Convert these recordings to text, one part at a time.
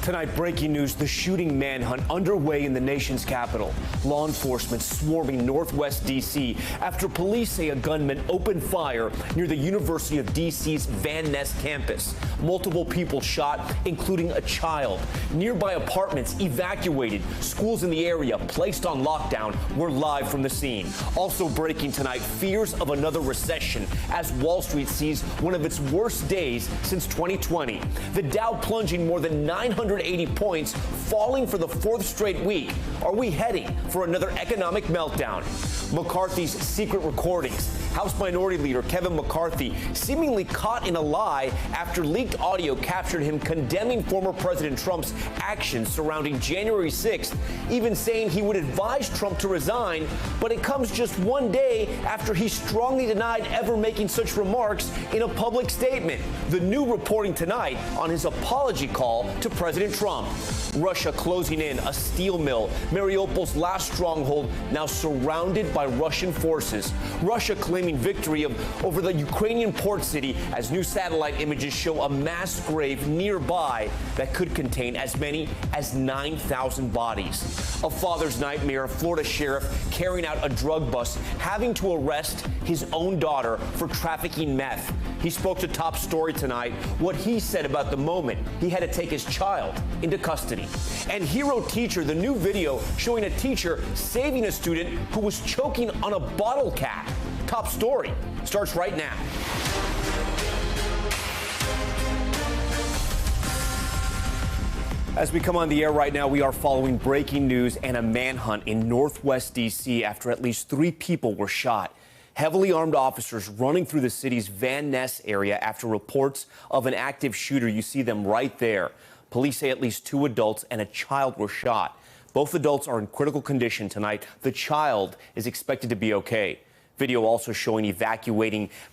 Tonight, breaking news, the shooting manhunt underway in the nation's capital. Law enforcement swarming northwest D.C. after police say a gunman opened fire near the University of D.C.'s Van Ness campus. Multiple people shot, including a child. Nearby apartments evacuated. Schools in the area placed on lockdown. We're live from the scene. Also breaking tonight, fears of another recession as Wall Street sees one of its worst days since 2020. The Dow plunging more than 980 points, falling for the fourth straight week. Are we heading for another economic meltdown? McCarthy's secret recordings. House Minority Leader Kevin McCarthy seemingly caught in a lie after leaked audio captured him condemning former President Trump's actions surrounding January 6th, even saying he would advise Trump to resign, but it comes just one day after he strongly denied ever making such remarks in a public statement. The new reporting tonight on his apology call to President Trump. Russia closing in a steel mill, Mariupol's last stronghold, now surrounded by Russian forces. Russia claiming victory over the Ukrainian port city as new satellite images show a mass grave nearby that could contain as many as 9,000 bodies. A father's nightmare, a Florida sheriff carrying out a drug bust, having to arrest his own daughter for trafficking meth. He spoke to Top Story tonight, what he said about the moment he had to take his child into custody. And Hero Teacher, the new video showing a teacher saving a student who was choking on a bottle cap. Top Story starts right now. As we come on the air right now, we are following breaking news and a manhunt in northwest D.C. after at least 3 people were shot. Heavily armed officers running through the city's Van Ness area after reports of an active shooter. You see them right there. Police say at least 2 adults and a child were shot. Both adults are in critical condition tonight. The child is expected to be okay. Video also showing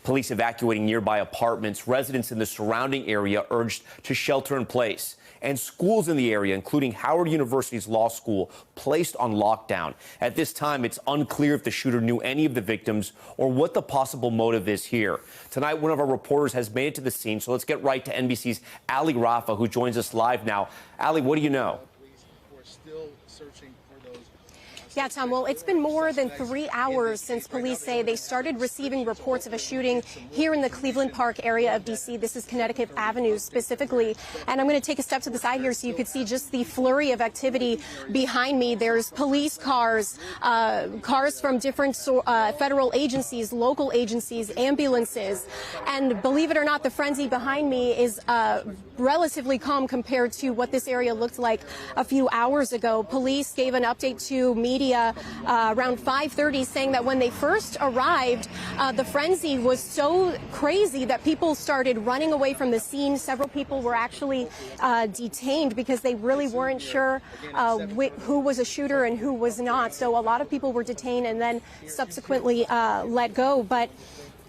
police evacuating nearby apartments. Residents in the surrounding area urged to shelter in place. And schools in the area, including Howard University's law school, placed on lockdown. At this time, it's unclear if the shooter knew any of the victims or what the possible motive is here. Tonight, one of our reporters has made it to the scene, so let's get right to NBC's Ali Rafa, who joins us live now. Ali, what do you know? We're still searching for those. Yeah, Tom, well, it's been more than 3 hours since police say they started receiving reports of a shooting here in the Cleveland Park area of D.C. This is Connecticut Avenue specifically. And I'm going to take a step to the side here so you could see just the flurry of activity behind me. There's police cars, cars from different federal agencies, local agencies, ambulances. And believe it or not, the frenzy behind me is relatively calm compared to what this area looked like a few hours ago. Police gave an update to media around 5:30 saying that when they first arrived, the frenzy was so crazy that people started running away from the scene. Several people were actually detained because they really weren't sure who was a shooter and who was not. So a lot of people were detained and then subsequently let go. But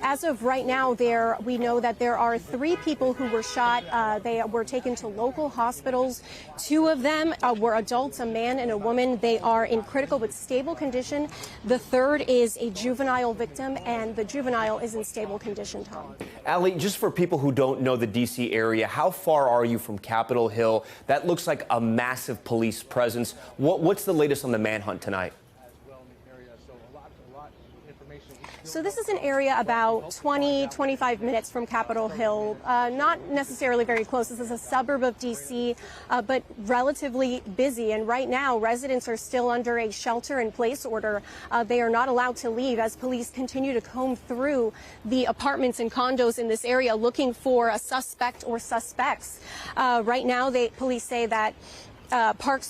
as of right now, we know that there are 3 people who were shot. They were taken to local hospitals. 2 of them were adults, a man and a woman. They are in critical but stable condition. The 3rd is a juvenile victim, and the juvenile is in stable condition, Tom. Ali, just for people who don't know the D.C. area, how far are you from Capitol Hill? That looks like a massive police presence. What's the latest on the manhunt tonight? So this is an area about 25 minutes from Capitol Hill, not necessarily very close. This is a suburb of D.C., but relatively busy. And right now, residents are still under a shelter-in-place order. They are not allowed to leave as police continue to comb through the apartments and condos in this area looking for a suspect or suspects. Right now, police say that Park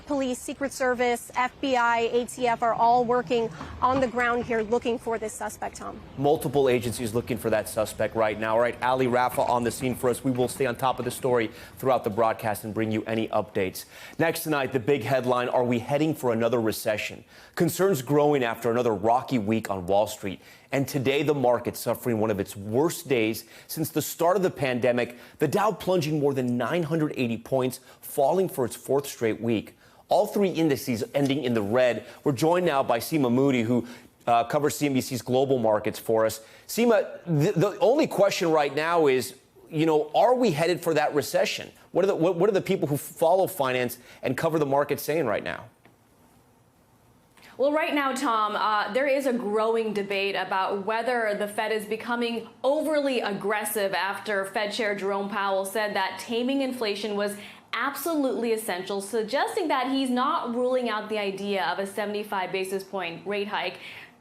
Police, Secret Service, FBI, ATF are all working on the ground here looking for this suspect, Tom. Multiple agencies looking for that suspect right now. All right, Ali Rafa on the scene for us. We will stay on top of the story throughout the broadcast and bring you any updates. Next tonight, the big headline, are we heading for another recession? Concerns growing after another rocky week on Wall Street. And today, the market suffering one of its worst days since the start of the pandemic, the Dow plunging more than 980 points, falling for its 4th straight week. All 3 indices ending in the red. We're joined now by Seema Moody, who covers CNBC's global markets for us. Seema, the only question right now is, are we headed for that recession? What are the people who follow finance and cover the market saying right now? Well, right now, Tom, there is a growing debate about whether the Fed is becoming overly aggressive after Fed Chair Jerome Powell said that taming inflation was absolutely essential, suggesting that he's not ruling out the idea of a 75 basis point rate hike.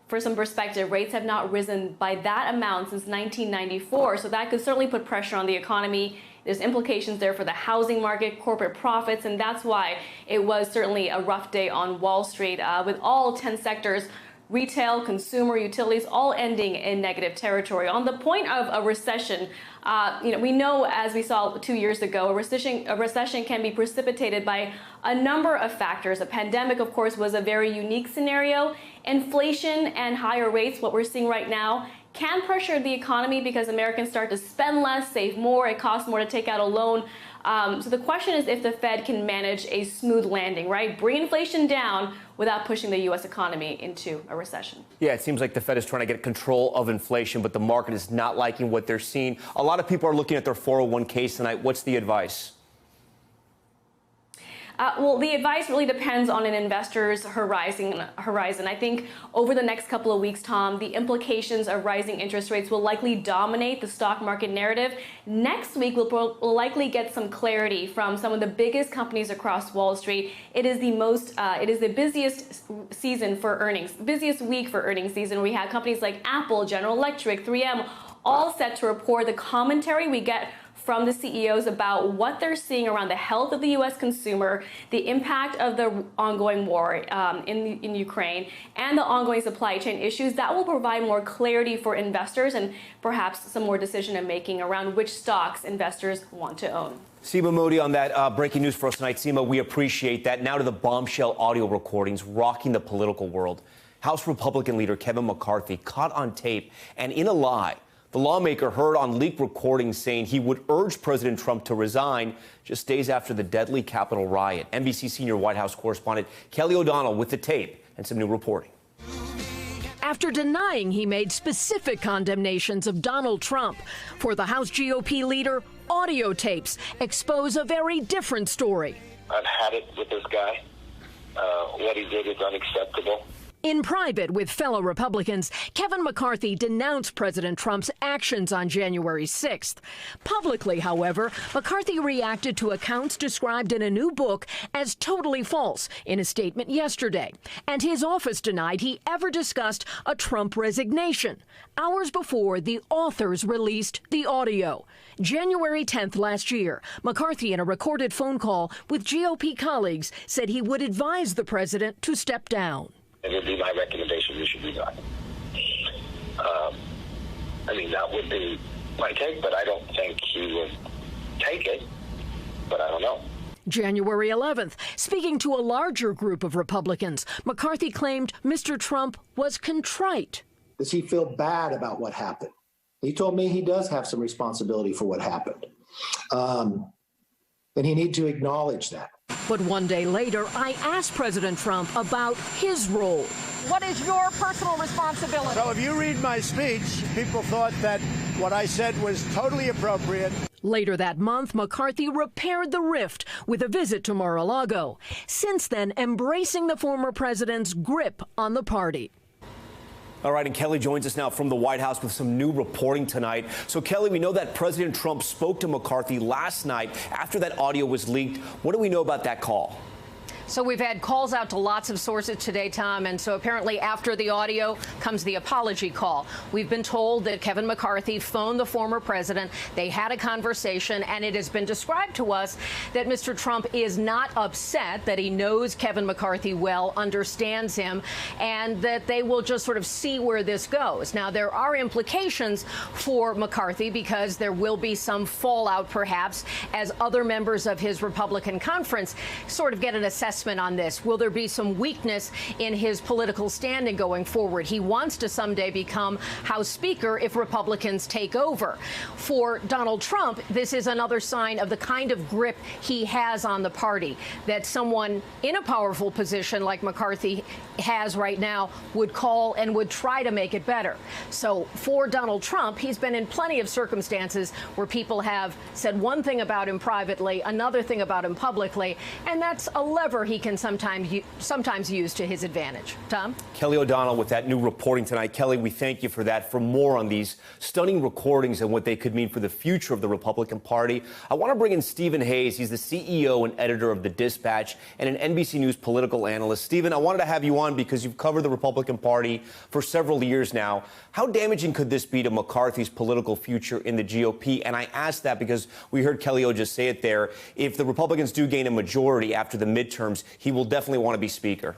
For some perspective, rates have not risen by that amount since 1994, so that could certainly put pressure on the economy. There's implications there for the housing market, corporate profits, and that's why it was certainly a rough day on Wall Street, with all 10 sectors, retail, consumer, utilities, all ending in negative territory. On the point of a recession, we know, as we saw 2 years ago, a recession can be precipitated by a number of factors. A pandemic, of course, was a very unique scenario. Inflation and higher rates, what we're seeing right now, can pressure the economy because Americans start to spend less, save more, it costs more to take out a loan. So the question is if the Fed can manage a smooth landing, right? Bring inflation down without pushing the U.S. economy into a recession. Yeah, it seems like the Fed is trying to get control of inflation, but the market is not liking what they're seeing. A lot of people are looking at their 401ks tonight. What's the advice? Well, the advice really depends on an investor's horizon. I think over the next couple of weeks, Tom, the implications of rising interest rates will likely dominate the stock market narrative. Next week, we'll likely get some clarity from some of the biggest companies across Wall Street. It is the busiest season for earnings, busiest week for earnings season. We have companies like Apple, General Electric, 3M, all set to report. The commentary we get from the CEOs about what they're seeing around the health of the U.S. consumer, the impact of the ongoing war in Ukraine, and the ongoing supply chain issues, that will provide more clarity for investors and perhaps some more decision-making around which stocks investors want to own. Seema Modi on that breaking news for us tonight. Seema, we appreciate that. Now to the bombshell audio recordings rocking the political world. House Republican leader Kevin McCarthy caught on tape and in a lie. The lawmaker heard on leaked recordings saying he would urge President Trump to resign just days after the deadly Capitol riot. NBC senior White House correspondent Kelly O'Donnell with the tape and some new reporting. After denying he made specific condemnations of Donald Trump, for the House GOP leader, audio tapes expose a very different story. I've had it with this guy. What he did is unacceptable. In private with fellow Republicans, Kevin McCarthy denounced President Trump's actions on January 6th. Publicly, however, McCarthy reacted to accounts described in a new book as totally false in a statement yesterday. And his office denied he ever discussed a Trump resignation. Hours before, the authors released the audio. January 10th last year, McCarthy, in a recorded phone call with GOP colleagues, said he would advise the president to step down. It would be my recommendation you should resign. That would be my take, but I don't think he would take it, but I don't know. January 11th, speaking to a larger group of Republicans, McCarthy claimed Mr. Trump was contrite. Does he feel bad about what happened? He told me he does have some responsibility for what happened. And he needs to acknowledge that. But one day later, I asked President Trump about his role. What is your personal responsibility? Well, if you read my speech, people thought that what I said was totally appropriate. Later that month, McCarthy repaired the rift with a visit to Mar-a-Lago. Since then, embracing the former president's grip on the party. All right, and Kelly joins us now from the White House with some new reporting tonight. So, Kelly, we know that President Trump spoke to McCarthy last night after that audio was leaked. What do we know about that call? So we've had calls out to lots of sources today, Tom, and so apparently after the audio comes the apology call. We've been told that Kevin McCarthy phoned the former president. They had a conversation, and it has been described to us that Mr. Trump is not upset, that he knows Kevin McCarthy well, understands him, and that they will just sort of see where this goes. Now, there are implications for McCarthy because there will be some fallout, perhaps, as other members of his Republican conference sort of get an assessment assessment on this. Will there be some weakness in his political standing going forward? He wants to someday become House Speaker if Republicans take over. For Donald Trump, this is another sign of the kind of grip he has on the party, that someone in a powerful position like McCarthy has right now would call and would try to make it better. So for Donald Trump, he's been in plenty of circumstances where people have said one thing about him privately, another thing about him publicly, and that's a lever he can sometimes use to his advantage. Tom? Kelly O'Donnell with that new reporting tonight. Kelly, we thank you for that. For more on these stunning recordings and what they could mean for the future of the Republican Party, I want to bring in Stephen Hayes. He's the CEO and editor of The Dispatch and an NBC News political analyst. Stephen, I wanted to have you on because you've covered the Republican Party for several years now. How damaging could this be to McCarthy's political future in the GOP? And I ask that because we heard Kelly O just say it there. If the Republicans do gain a majority after the midterms, he will definitely want to be Speaker.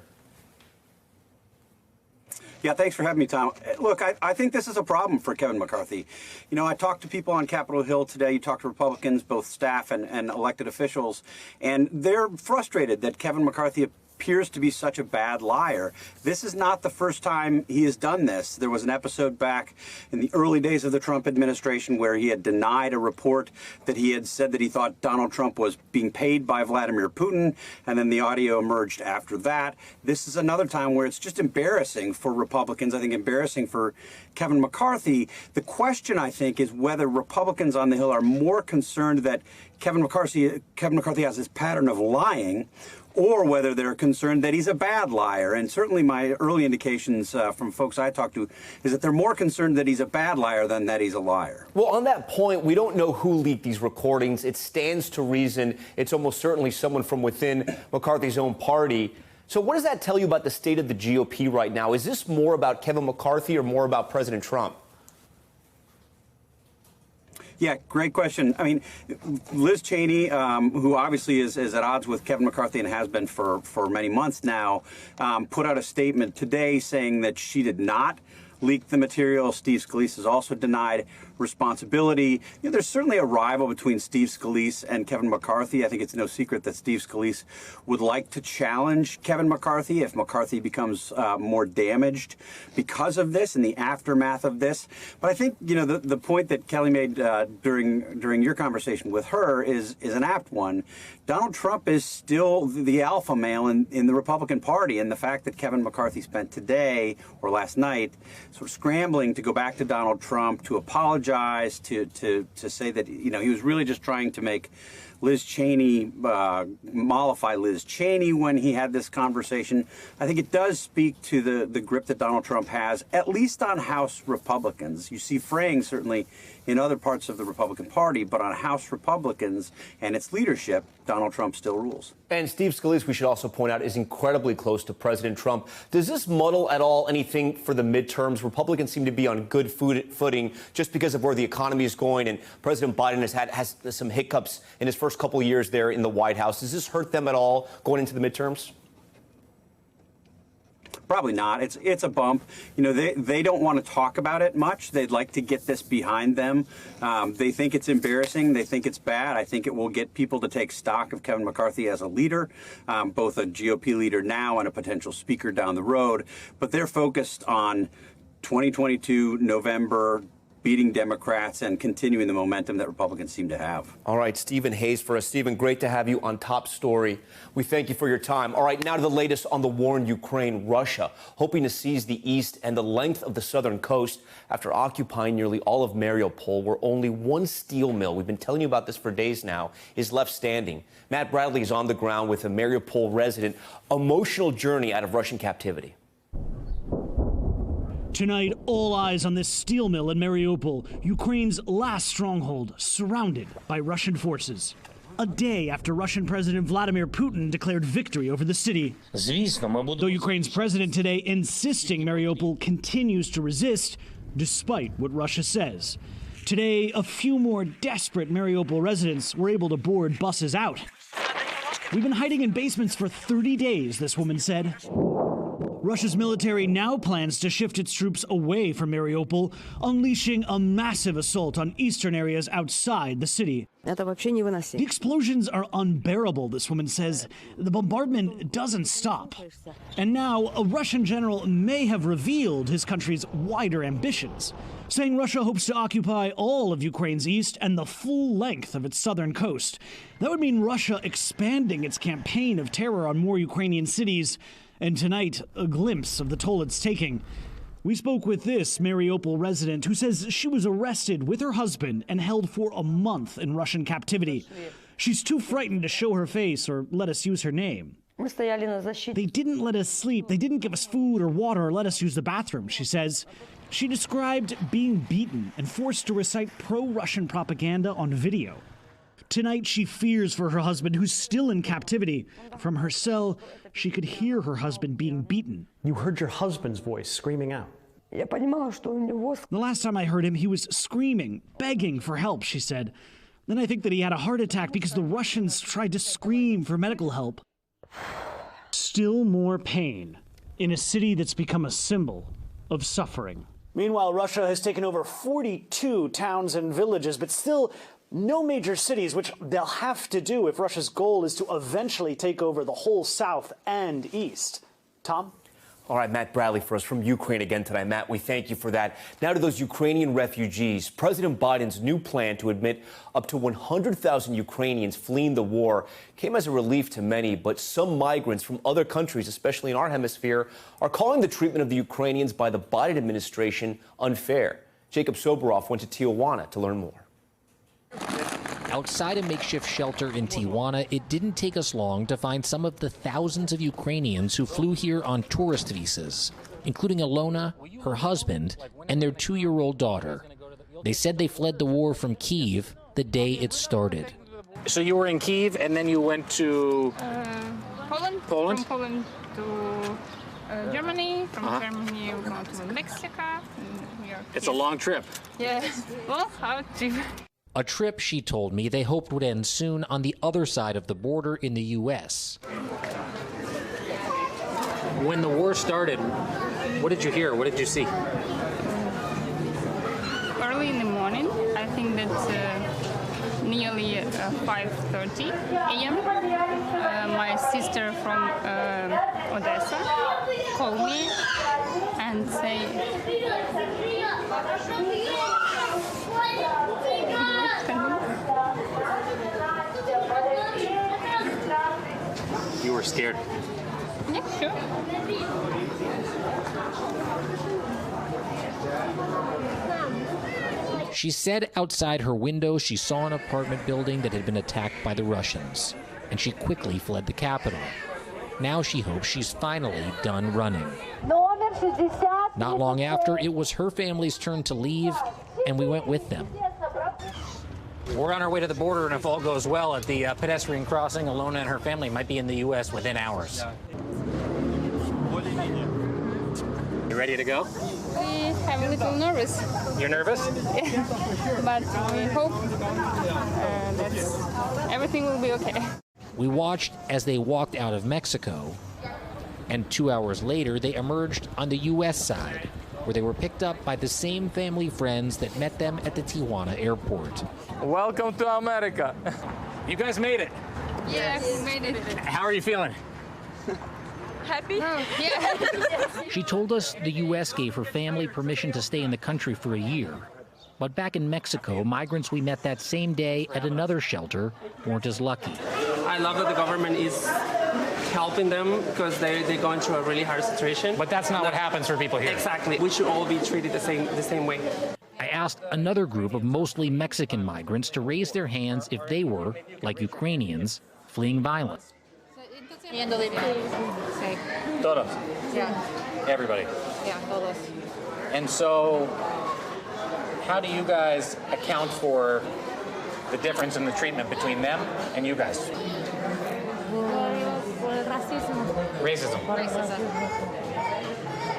Yeah, thanks for having me, Tom. Look, I think this is a problem for Kevin McCarthy. You know, I talked to people on Capitol Hill today. You talked to Republicans, both staff and elected officials, and they're frustrated that Kevin McCarthy appears to be such a bad liar. This is not the first time he has done this. There was an episode back in the early days of the Trump administration where he had denied a report that he had said that he thought Donald Trump was being paid by Vladimir Putin, and then the audio emerged after that. This is another time where it's just embarrassing for Republicans, I think embarrassing for Kevin McCarthy. The question, I think, is whether Republicans on the Hill are more concerned that Kevin McCarthy has this pattern of lying, or whether they're concerned that he's a bad liar. And certainly my early indications from folks I talked to is that they're more concerned that he's a bad liar than that he's a liar. Well, on that point, we don't know who leaked these recordings. It stands to reason it's almost certainly someone from within McCarthy's own party. So what does that tell you about the state of the GOP right now? Is this more about Kevin McCarthy or more about President Trump? Yeah, great question. I mean, Liz Cheney, who obviously is at odds with Kevin McCarthy and has been for many months now, put out a statement today saying that she did not leak the material. Steve Scalise has also denied responsibility. You know, there's certainly a rival between Steve Scalise and Kevin McCarthy. I think it's no secret that Steve Scalise would like to challenge Kevin McCarthy if McCarthy becomes more damaged because of this and the aftermath of this. But I think, you know, the point that Kelly made during your conversation with her is an apt one. Donald Trump is still the alpha male in the Republican Party, and the fact that Kevin McCarthy spent today or last night sort of scrambling to go back to Donald Trump to apologize, to say that, you know, he was really just trying to make Liz Cheney, mollify Liz Cheney when he had this conversation. I think it does speak to the grip that Donald Trump has, at least on House Republicans. You see fraying certainly in other parts of the Republican Party, but on House Republicans and its leadership, Donald Trump still rules. And Steve Scalise, we should also point out, is incredibly close to President Trump. Does this muddle at all anything for the midterms? Republicans seem to be on good footing just because of where the economy is going, and President Biden has some hiccups in his first couple of years there in the White House. Does this hurt them at all going into the midterms? Probably not. It's a bump. You know, they don't want to talk about it much. They'd like to get this behind them. They think it's embarrassing. They think it's bad. I think it will get people to take stock of Kevin McCarthy as a leader, both a GOP leader now and a potential speaker down the road. But they're focused on 2022, November, beating Democrats and continuing the momentum that Republicans seem to have. All right, Stephen Hayes for us. Stephen, great to have you on Top Story. We thank you for your time. All right, now to the latest on the war in Ukraine. Russia hoping to seize the east and the length of the southern coast after occupying nearly all of Mariupol, where only one steel mill, we've been telling you about this for days now, is left standing. Matt Bradley is on the ground with a Mariupol resident. Emotional journey out of Russian captivity. Tonight, all eyes on this steel mill in Mariupol, Ukraine's last stronghold, surrounded by Russian forces. A day after Russian President Vladimir Putin declared victory over the city. Though Ukraine's president today insisting Mariupol continues to resist, despite what Russia says. Today, a few more desperate Mariupol residents were able to board buses out. We've been hiding in basements for 30 days, this woman said. Russia's military now plans to shift its troops away from Mariupol, unleashing a massive assault on eastern areas outside the city. The explosions are unbearable, this woman says. The bombardment doesn't stop. And now, a Russian general may have revealed his country's wider ambitions, saying Russia hopes to occupy all of Ukraine's east and the full length of its southern coast. That would mean Russia expanding its campaign of terror on more Ukrainian cities. And tonight, a glimpse of the toll it's taking. We spoke with this Mariupol resident who says she was arrested with her husband and held for a month in Russian captivity. She's too frightened to show her face or let us use her name. They didn't let us sleep. They didn't give us food or water or let us use the bathroom, she says. She described being beaten and forced to recite pro-Russian propaganda on video. Tonight, she fears for her husband, who's still in captivity. From her cell, she could hear her husband being beaten. You heard your husband's voice screaming out. The last time I heard him, he was screaming, begging for help, she said. Then I think that he had a heart attack because the Russians tried to scream for medical help. Still more pain in a city that's become a symbol of suffering. Meanwhile, Russia has taken over 42 towns and villages, but still no major cities, which they'll have to do if Russia's goal is to eventually take over the whole south and east. Tom? All right, Matt Bradley for us from Ukraine again tonight. Matt, we thank you for that. Now to those Ukrainian refugees. President Biden's new plan to admit up to 100,000 Ukrainians fleeing the war came as a relief to many, but some migrants from other countries, especially in our hemisphere, are calling the treatment of the Ukrainians by the Biden administration unfair. Jacob Soboroff went to Tijuana to learn more. Outside a makeshift shelter in Tijuana, it didn't take us long to find some of the thousands of Ukrainians who flew here on tourist visas, including Alona, her husband, and their 2-year-old daughter. They said they fled the war from Kyiv the day it started. So you were in Kyiv and then you went to Poland. Poland? From Poland to Germany. From Germany we go to Mexico. It's a long trip. Yes. Well, how cheap. A trip, she told me, they hoped would end soon on the other side of the border in the U.S. When the war started, what did you hear? What did you see? Early in the morning, I think that nearly 5:30 a.m. My sister from Odessa called me and said, You were scared. Yeah, sure. She said outside her window she saw an apartment building that had been attacked by the Russians, and she quickly fled the capital. Now she hopes she's finally done running. Not long after, it was her family's turn to leave, and we went with them. We're on our way to the border, and if all goes well at the pedestrian crossing, Alona and her family might be in the U.S. within hours. You ready to go? I'm a little nervous. You're nervous? Yeah. But we hope that everything will be okay. We watched as they walked out of Mexico, and 2 hours later, they emerged on the U.S. side, where they were picked up by the same family friends that met them at the Tijuana airport. Welcome to America. You guys made it. Yes, we made it. How are you feeling? Happy? Oh, yeah. She told us the U.S. gave her family permission to stay in the country for a year. But back in Mexico, migrants we met that same day at another shelter weren't as lucky. I love that the government is helping them because they're going through a really hard situation. But that's not what happens for people here. Exactly. We should all be treated the same way. I asked another group of mostly Mexican migrants to raise their hands if they were, like Ukrainians, fleeing violence. Todos. Yeah. Everybody. Yeah, todos. And so, how do you guys account for the difference in the treatment between them and you guys? Racism. Racism.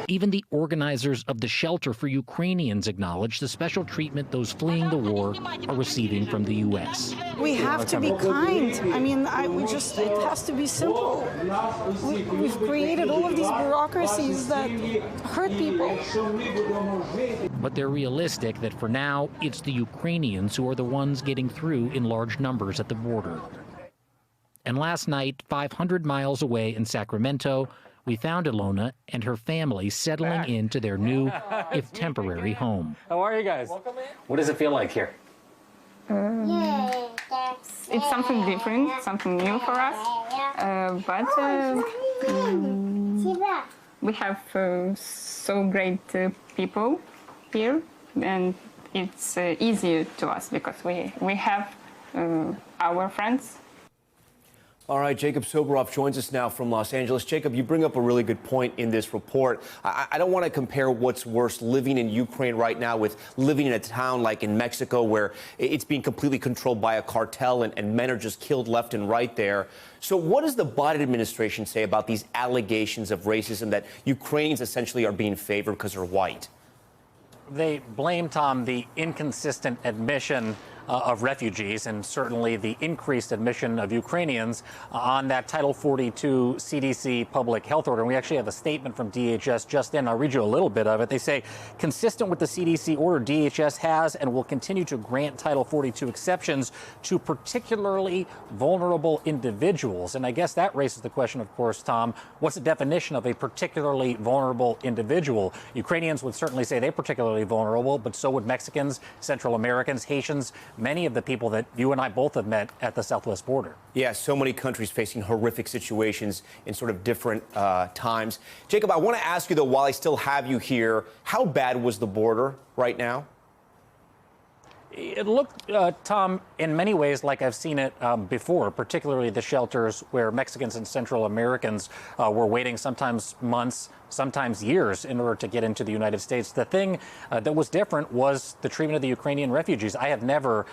Even the organizers of the shelter for Ukrainians acknowledge the special treatment those fleeing the war are receiving from the U.S. We have to be kind. I mean, it has to be simple. We've created all of these bureaucracies that hurt people. But they're realistic that for now, it's the Ukrainians who are the ones getting through in large numbers at the border. And last night, 500 miles away in Sacramento, we found Ilona and her family settling into their new, if temporary, home. How are you guys? What does it feel like here? It's something different, something new for us. But we have so great people here, and it's easier to us because we have our friends. All right, Jacob Soboroff joins us now from Los Angeles. Jacob, you bring up a really good point in this report. I don't want to compare what's worse, living in Ukraine right now with living in a town like in Mexico where it's being completely controlled by a cartel and men are just killed left and right there. So what does the Biden administration say about these allegations of racism that Ukrainians essentially are being favored because they're white? They blame, Tom, the inconsistent admission of refugees and certainly the increased admission of Ukrainians on that Title 42 CDC public health order. And we actually have a statement from DHS just in. I'll read you a little bit of it. They say, consistent with the CDC order, DHS has and will continue to grant Title 42 exceptions to particularly vulnerable individuals. And I guess that raises the question, of course, Tom, what's the definition of a particularly vulnerable individual? Ukrainians would certainly say they're particularly vulnerable, but so would Mexicans, Central Americans, Haitians, many of the people that you and I both have met at the southwest border. Yeah, so many countries facing horrific situations in sort of different times. Jacob, I want to ask you, though, while I still have you here, how bad was the border right now? It looked, Tom, in many ways like I've seen it before, particularly the shelters where Mexicans and Central Americans were waiting sometimes months, sometimes years in order to get into the United States. The thing that was different was the treatment of the Ukrainian refugees. I have never,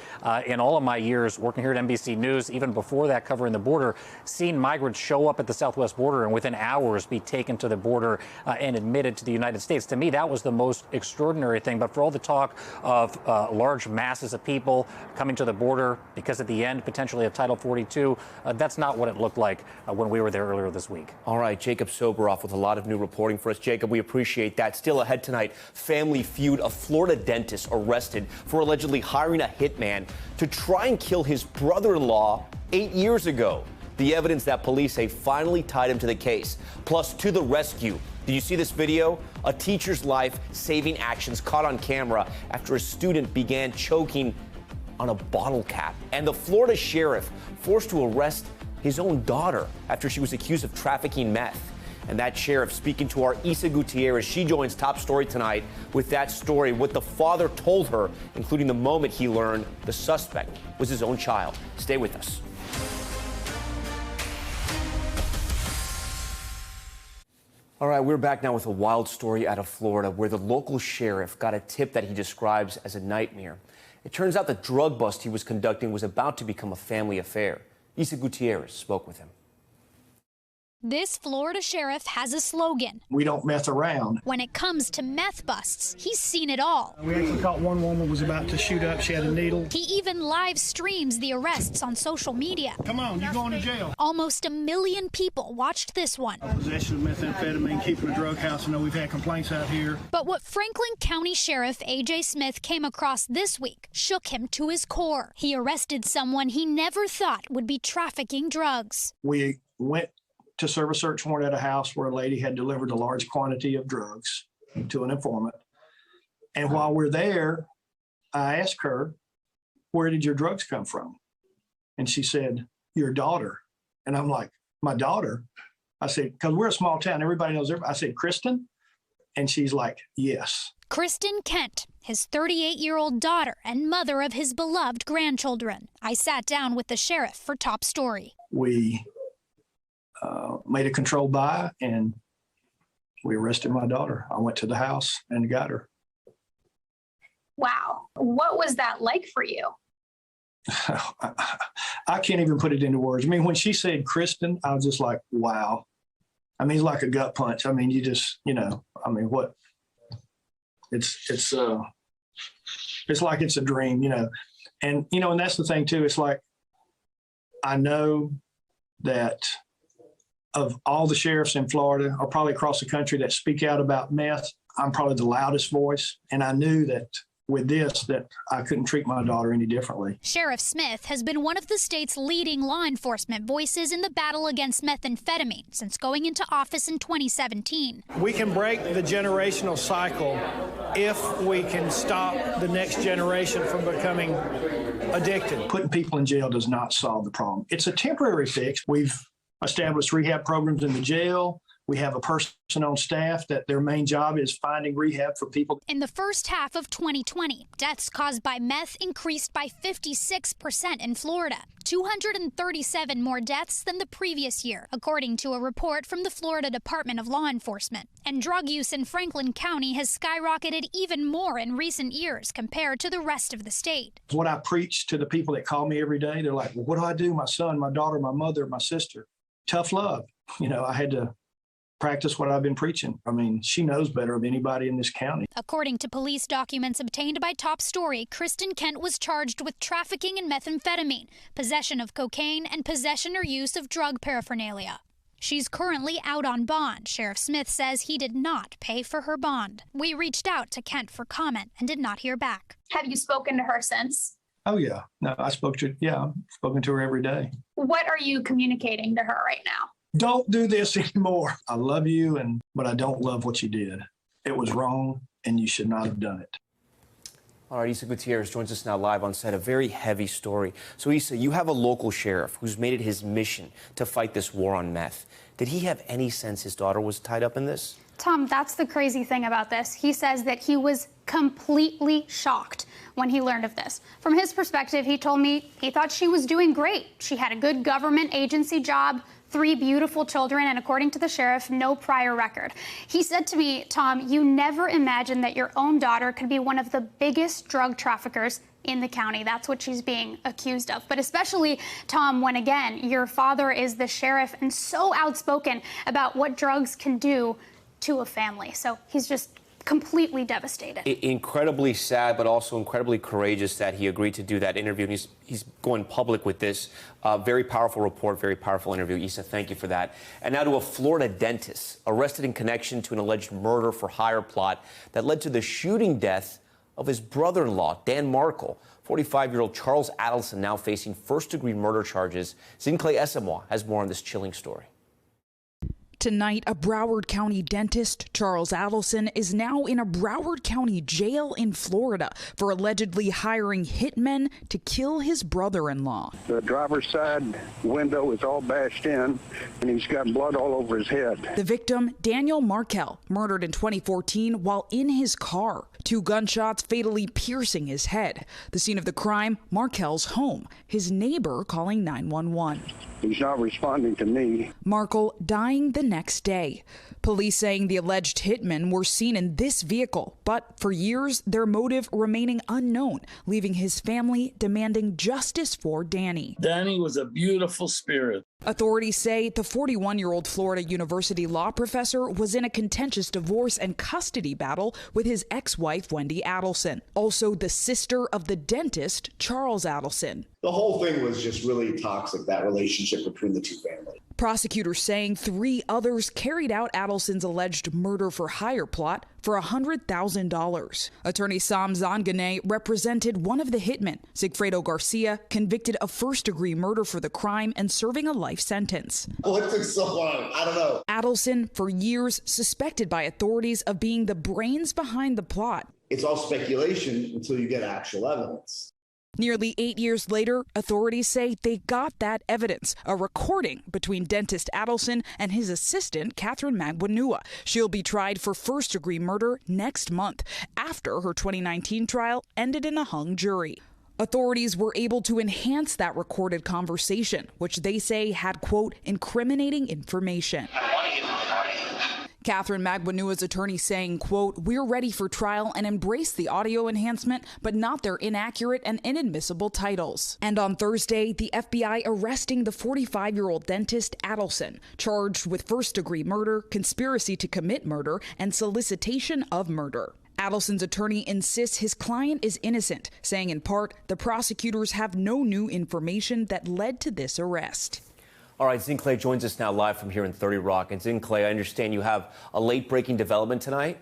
in all of my years working here at NBC News, even before that covering the border, seen migrants show up at the southwest border and within hours be taken to the border and admitted to the United States. To me, that was the most extraordinary thing. But for all the talk of large masses of people coming to the border because at the end, potentially, of Title 42, that's not what it looked like when we were there earlier this week. All right, Jacob Soboroff with a lot of new reporting for us. Jacob, we appreciate that. Still ahead tonight, Family Feud, a Florida dentist arrested for allegedly hiring a hitman to try and kill his brother-in-law 8 years ago. The evidence that police say finally tied him to the case. Plus, to the rescue. Did you see this video? A teacher's life-saving actions caught on camera after a student began choking on a bottle cap. And the Florida sheriff forced to arrest his own daughter after she was accused of trafficking meth. And that sheriff speaking to our Isa Gutierrez. She joins Top Story tonight with that story, what the father told her, including the moment he learned the suspect was his own child. Stay with us. All right, we're back now with a wild story out of Florida where the local sheriff got a tip that he describes as a nightmare. It turns out the drug bust he was conducting was about to become a family affair. Isa Gutierrez spoke with him. This Florida sheriff has a slogan. We don't mess around. When it comes to meth busts, he's seen it all. We actually caught one woman was about to shoot up. She had a needle. He even live streams the arrests on social media. Come on, you're going to jail. Almost 1 million people watched this one. Possession of methamphetamine, keeping a drug house. I know we've had complaints out here. But what Franklin County Sheriff A.J. Smith came across this week shook him to his core. He arrested someone he never thought would be trafficking drugs. We went to serve a search warrant at a house where a lady had delivered a large quantity of drugs to an informant. And while we're there, I asked her, where did your drugs come from? And she said, your daughter. And I'm like, my daughter? I said, because we're a small town, everybody knows everybody. I said, Kristen? And she's like, yes. Kristen Kent, his 38-year-old daughter and mother of his beloved grandchildren. I sat down with the sheriff for Top Story. We made a controlled buy, and we arrested my daughter. I went to the house and got her. Wow. What was that like for you? I can't even put it into words. I mean, when she said Kristen, I was just like, wow. I mean, he's like a gut punch. I mean, you just, I mean, what? It's like it's a dream, and, and that's the thing too. It's like, I know that of all the sheriffs in Florida or probably across the country that speak out about meth, I'm probably the loudest voice. And I knew that with this, that I couldn't treat my daughter any differently. Sheriff Smith has been one of the state's leading law enforcement voices in the battle against methamphetamine since going into office in 2017. We can break the generational cycle if we can stop the next generation from becoming addicted. Putting people in jail does not solve the problem. It's a temporary fix. We've established rehab programs in the jail. We have a person on staff that their main job is finding rehab for people. In the first half of 2020, deaths caused by meth increased by 56% in Florida, 237 more deaths than the previous year, according to a report from the Florida Department of Law Enforcement. And drug use in Franklin County has skyrocketed even more in recent years compared to the rest of the state. What I preach to the people that call me every day, they're like, well, what do I do? My son, my daughter, my mother, my sister. Tough love. I had to practice what I've been preaching. I mean, she knows better than anybody in this county. According to police documents obtained by Top Story, Kristen Kent was charged with trafficking in methamphetamine, possession of cocaine, and possession or use of drug paraphernalia. She's currently out on bond. Sheriff Smith says he did not pay for her bond. We reached out to Kent for comment and did not hear back. Have you spoken to her since? Oh, yeah. No, I've spoken to her every day. What are you communicating to her right now? Don't do this anymore. I love you, but I don't love what you did. It was wrong, and you should not have done it. All right, Issa Gutierrez joins us now live on set. A very heavy story. So, Issa, you have a local sheriff who's made it his mission to fight this war on meth. Did he have any sense his daughter was tied up in this? Tom, that's the crazy thing about this. He says that he was completely shocked when he learned of this. From his perspective, he told me he thought she was doing great. She had a good government agency job, 3 beautiful children, and according to the sheriff, no prior record. He said to me, Tom, you never imagined that your own daughter could be one of the biggest drug traffickers in the county. That's what she's being accused of. But especially, Tom, when again, your father is the sheriff and so outspoken about what drugs can do to a family. So he's just completely devastated. Incredibly sad, but also incredibly courageous that he agreed to do that interview. And he's going public with this. Very powerful report, very powerful interview. Issa, thank you for that. And now to a Florida dentist arrested in connection to an alleged murder for hire plot that led to the shooting death of his brother-in-law, Dan Markle. 45-year-old Charles Adelson now facing first-degree murder charges. Zinclay Esamoah has more on this chilling story. Tonight, a Broward County dentist, Charles Adelson, is now in a Broward County jail in Florida for allegedly hiring hitmen to kill his brother-in-law. The driver's side window is all bashed in, and he's got blood all over his head. The victim, Daniel Markell, murdered in 2014 while in his car. 2 gunshots fatally piercing his head. The scene of the crime, Markell's home. His neighbor calling 911. He's not responding to me. Markle dying the next day. Police saying the alleged hitmen were seen in this vehicle, but for years, their motive remaining unknown, leaving his family demanding justice for Danny. Danny was a beautiful spirit. Authorities say the 41-year-old Florida University law professor was in a contentious divorce and custody battle with his ex-wife, Wendy Adelson, also the sister of the dentist, Charles Adelson. The whole thing was just really toxic, that relationship between the two families. Prosecutors saying 3 others carried out Adelson's alleged murder for hire plot for $100,000. Attorney Sam Zanganeh represented one of the hitmen, Sigfredo Garcia, convicted of first-degree murder for the crime and serving a life sentence. What took so long? I don't know. Adelson, for years, suspected by authorities of being the brains behind the plot. It's all speculation until you get actual evidence. Nearly 8 years later, authorities say they got that evidence, a recording between dentist Adelson and his assistant, Catherine Magwanua. She'll be tried for first-degree murder next month, after her 2019 trial ended in a hung jury. Authorities were able to enhance that recorded conversation, which they say had, quote, incriminating information. Catherine Magbanua's attorney saying, quote, "We're ready for trial and embrace the audio enhancement, but not their inaccurate and inadmissible titles." And on Thursday, the FBI arresting the 45-year-old dentist Adelson, charged with first-degree murder, conspiracy to commit murder, and solicitation of murder. Adelson's attorney insists his client is innocent, saying in part, the prosecutors have no new information that led to this arrest. All right, Zin Clay joins us now live from here in 30 Rock. And Zin Clay, I understand you have a late-breaking development tonight?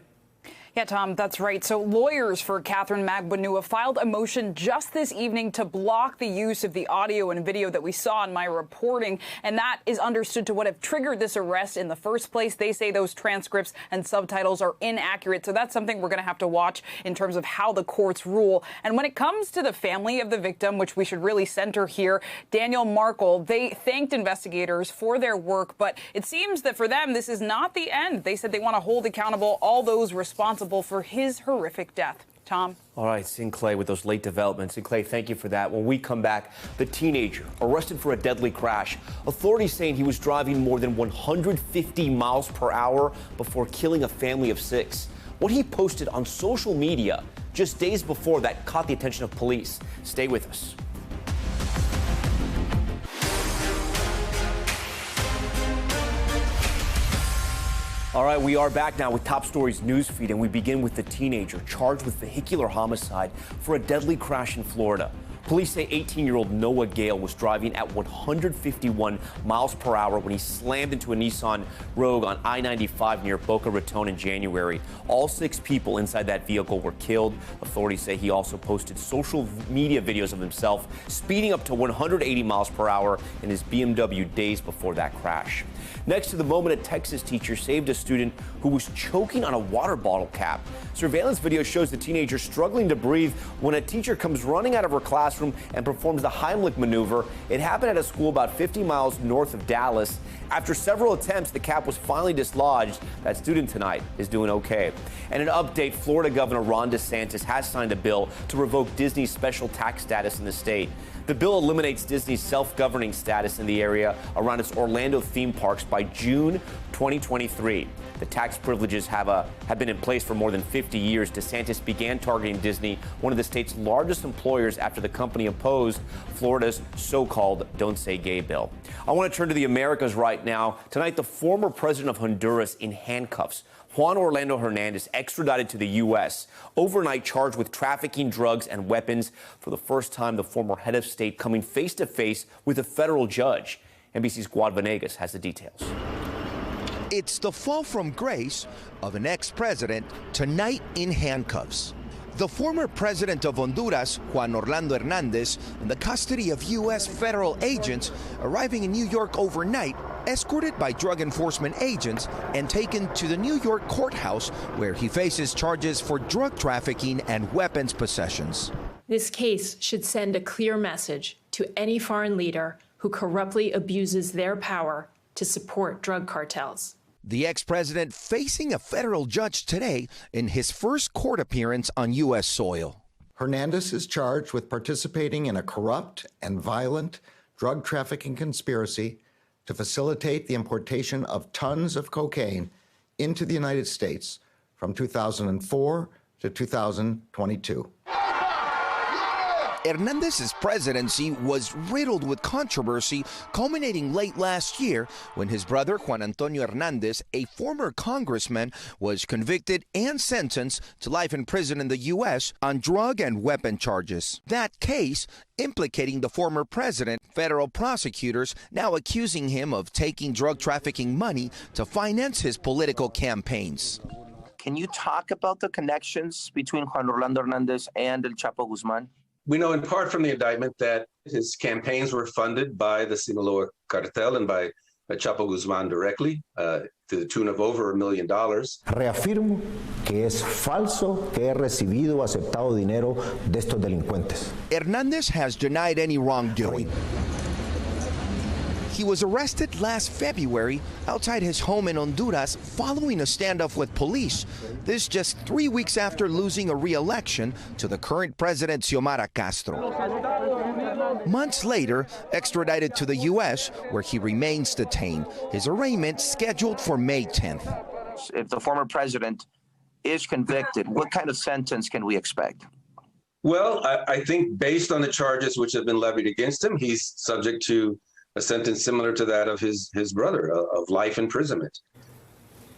Yeah, Tom, that's right. So lawyers for Catherine Magbanua filed a motion just this evening to block the use of the audio and video that we saw in my reporting. And that is understood to what have triggered this arrest in the first place. They say those transcripts and subtitles are inaccurate. So that's something we're going to have to watch in terms of how the courts rule. And when it comes to the family of the victim, which we should really center here, Daniel Markle, they thanked investigators for their work. But it seems that for them, this is not the end. They said they want to hold accountable all those responsible for his horrific death. Tom? All right, Zin Clay with those late developments. Zin Clay, thank you for that. When we come back, the teenager arrested for a deadly crash. Authorities saying he was driving more than 150 miles per hour before killing a family of 6. What he posted on social media just days before that caught the attention of police. Stay with us. All right, we are back now with Top Stories newsfeed, and we begin with the teenager charged with vehicular homicide for a deadly crash in Florida. Police say 18-year-old Noah Gale was driving at 151 miles per hour when he slammed into a Nissan Rogue on I-95 near Boca Raton in January. All 6 people inside that vehicle were killed. Authorities say he also posted social media videos of himself speeding up to 180 miles per hour in his BMW days before that crash. Next to the moment, a Texas teacher saved a student who was choking on a water bottle cap. Surveillance video shows the teenager struggling to breathe when a teacher comes running out of her classroom and performs the Heimlich maneuver. It happened at a school about 50 miles north of Dallas. After several attempts, the cap was finally dislodged. That student tonight is doing okay. And an update, Florida Governor Ron DeSantis has signed a bill to revoke Disney's special tax status in the state. The bill eliminates Disney's self-governing status in the area around its Orlando theme parks by June 2023. The tax privileges have been in place for more than 50 years. DeSantis began targeting Disney, one of the state's largest employers, after the company opposed Florida's so-called Don't Say Gay bill. I want to turn to the Americas right now. Tonight, the former president of Honduras in handcuffs. Juan Hernandez extradited to the U.S., overnight charged with trafficking drugs and weapons. For the first time, the former head of state coming face-to-face with a federal judge. NBC's Guad Venegas has the details. It's the fall from grace of an ex-president tonight in handcuffs. The former president of Honduras, Juan Hernandez, in the custody of U.S. federal agents, arriving in New York overnight, escorted by drug enforcement agents and taken to the New York courthouse, where he faces charges for drug trafficking and weapons possessions. This case should send a clear message to any foreign leader who corruptly abuses their power to support drug cartels. The ex-president facing a federal judge today in his first court appearance on U.S. soil. Hernandez is charged with participating in a corrupt and violent drug trafficking conspiracy to facilitate the importation of tons of cocaine into the United States from 2004 to 2022. Hernandez's presidency was riddled with controversy, culminating late last year when his brother Juan Antonio Hernandez, a former congressman, was convicted and sentenced to life in prison in the U.S. on drug and weapon charges. That case implicating the former president, federal prosecutors now accusing him of taking drug trafficking money to finance his political campaigns. Can you talk about the connections between Juan Orlando Hernandez and El Chapo Guzman? We know in part from the indictment that his campaigns were funded by the Sinaloa cartel and by Chapo Guzman directly, to the tune of over $1 million. Reafirmo que es falso que he recibido o aceptado dinero de estos delincuentes. Hernandez has denied any wrongdoing. He was arrested last February outside his home in Honduras following a standoff with police. This just 3 weeks after losing a re-election to the current president Xiomara Castro. Months later, extradited to the U.S., where he remains detained. His arraignment scheduled for May 10th. if the former president is convicted, what kind of sentence can we expect? Well, I think based on the charges which have been levied against him, he's subject to a sentence similar to that of his brother, of life imprisonment.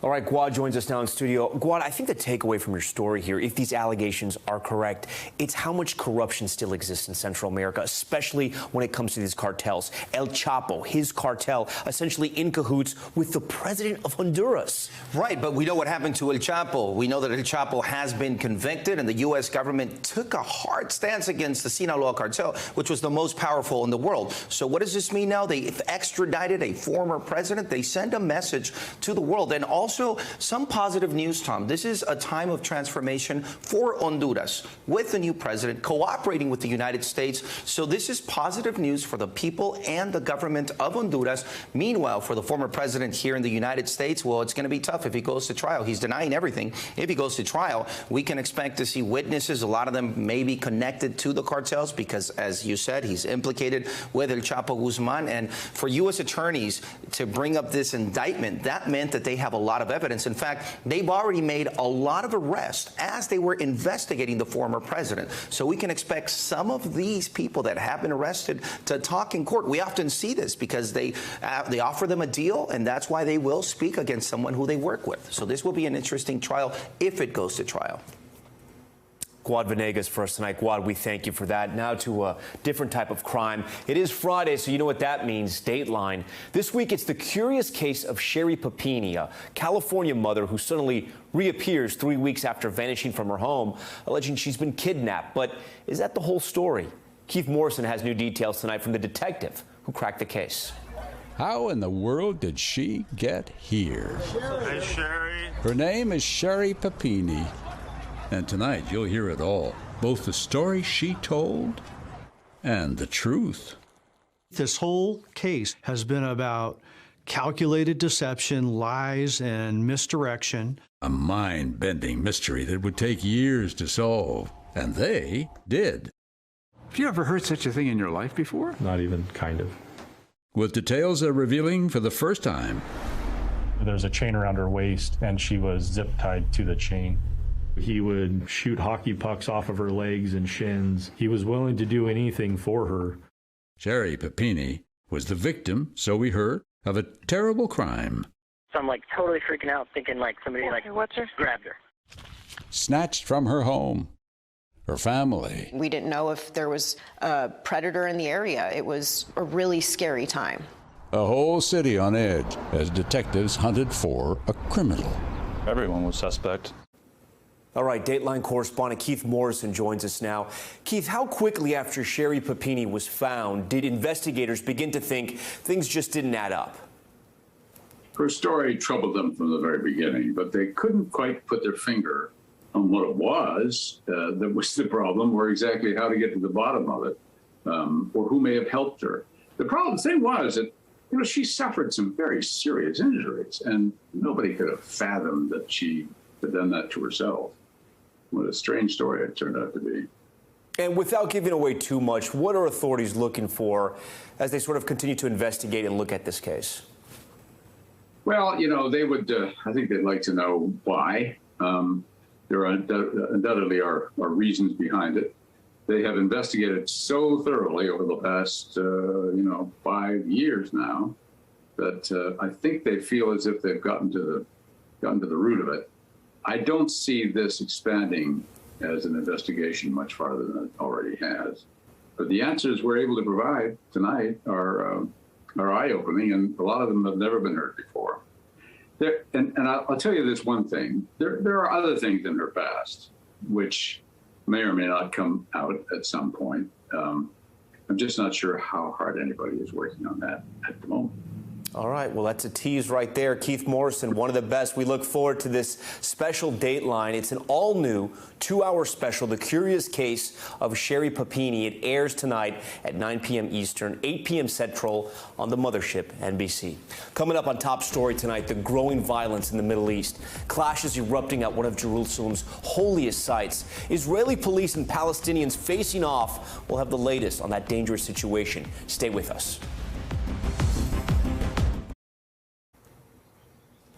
All right, Guad joins us now in studio. Guad, I think the takeaway from your story here, if these allegations are correct, it's how much corruption still exists in Central America, especially when it comes to these cartels. El Chapo, his cartel, essentially in cahoots with the president of Honduras. Right, but we know what happened to El Chapo. We know that El Chapo has been convicted, and the U.S. government took a hard stance against the Sinaloa cartel, which was the most powerful in the world. So what does this mean now? They extradited a former president. They send a message to the world. And also some positive news, Tom. This is a time of transformation for Honduras with the new president cooperating with the United States. So this is positive news for the people and the government of Honduras. Meanwhile, for the former president here in the United States, well, it's going to be tough if he goes to trial. He's denying everything. If he goes to trial, we can expect to see witnesses. A lot of them may be connected to the cartels because, as you said, he's implicated with El Chapo Guzman. And for U.S. attorneys to bring up this indictment, that meant that they have a lot of evidence. In fact, they've already made a lot of arrests as they were investigating the former president. So we can expect some of these people that have been arrested to talk in court. We often see this because they offer them a deal, and that's why they will speak against someone who they work with. So this will be an interesting trial if it goes to trial. Guad Venegas for us tonight. Guad, we thank you for that. Now to a different type of crime. It is Friday, so you know what that means. Dateline. This week, it's the curious case of Sherry Papini, a California mother who suddenly reappears 3 weeks after vanishing from her home, alleging she's been kidnapped. But is that the whole story? Keith Morrison has new details tonight from the detective who cracked the case. How in the world did she get here? Hey, Sherry. Her name is Sherry Papini. And tonight, you'll hear it all, both the story she told and the truth. This whole case has been about calculated deception, lies, and misdirection. A mind-bending mystery that would take years to solve, and they did. Have you ever heard such a thing in your life before? Not even kind of. With details that are revealing for the first time. There's a chain around her waist, and she was zip-tied to the chain. He would shoot hockey pucks off of her legs and shins. He was willing to do anything for her. Sherry Papini was the victim, so we heard, of a terrible crime. So I'm like totally freaking out, thinking like somebody grabbed her. Snatched from her home, her family. We didn't know if there was a predator in the area. It was a really scary time. A whole city on edge as detectives hunted for a criminal. Everyone was suspect. All right, Dateline correspondent Keith Morrison joins us now. Keith, how quickly after Sherry Papini was found did investigators begin to think things just didn't add up? Her story troubled them from the very beginning, but they couldn't quite put their finger on what it was that was the problem, or exactly how to get to the bottom of it, or who may have helped her. The thing was that, she suffered some very serious injuries, and nobody could have fathomed that she had done that to herself. What a strange story it turned out to be. And without giving away too much, what are authorities looking for as they sort of continue to investigate and look at this case? Well, they would, I think they'd like to know why. There undoubtedly are reasons behind it. They have investigated so thoroughly over the past, 5 years now that I think they feel as if they've gotten to the root of it. I don't see this expanding as an investigation much farther than it already has. But the answers we're able to provide tonight are eye-opening, and a lot of them have never been heard before. And I'll tell you this one thing. There are other things in her past which may or may not come out at some point. I'm just not sure how hard anybody is working on that at the moment. All right, well, that's a tease right there. Keith Morrison, one of the best. We look forward to this special Dateline. It's an all-new 2-hour special, The Curious Case of Sherry Papini. It airs tonight at 9 p.m. Eastern, 8 p.m. Central on the mothership, NBC. Coming up on Top Story tonight, the growing violence in the Middle East. Clashes erupting at one of Jerusalem's holiest sites. Israeli police and Palestinians facing off. We'll have the latest on that dangerous situation. Stay with us.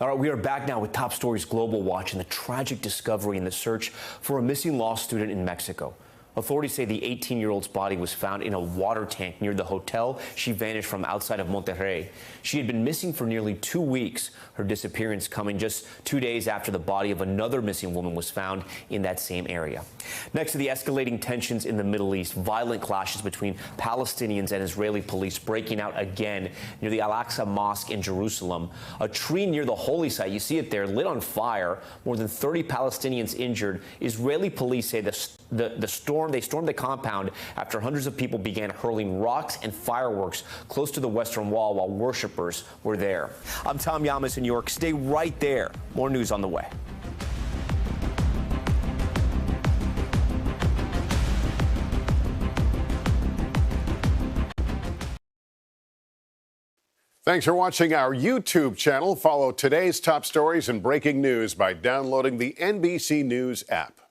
All right, we are back now with Top Stories Global Watch and the tragic discovery in the search for a missing law student in Mexico. Authorities say the 18-year-old's body was found in a water tank near the hotel she vanished from outside of Monterrey. She had been missing for nearly 2 weeks, her disappearance coming just 2 days after the body of another missing woman was found in that same area. Next to the escalating tensions in the Middle East, violent clashes between Palestinians and Israeli police breaking out again near the Al-Aqsa Mosque in Jerusalem. A tree near the holy site, you see it there, lit on fire. More than 30 Palestinians injured. Israeli police say they stormed the compound after hundreds of people began hurling rocks and fireworks close to the Western Wall while worshippers were there. I'm Tom Llamas in New York. Stay right there. More news on the way. Thanks for watching our YouTube channel. Follow today's top stories and breaking news by downloading the NBC News app.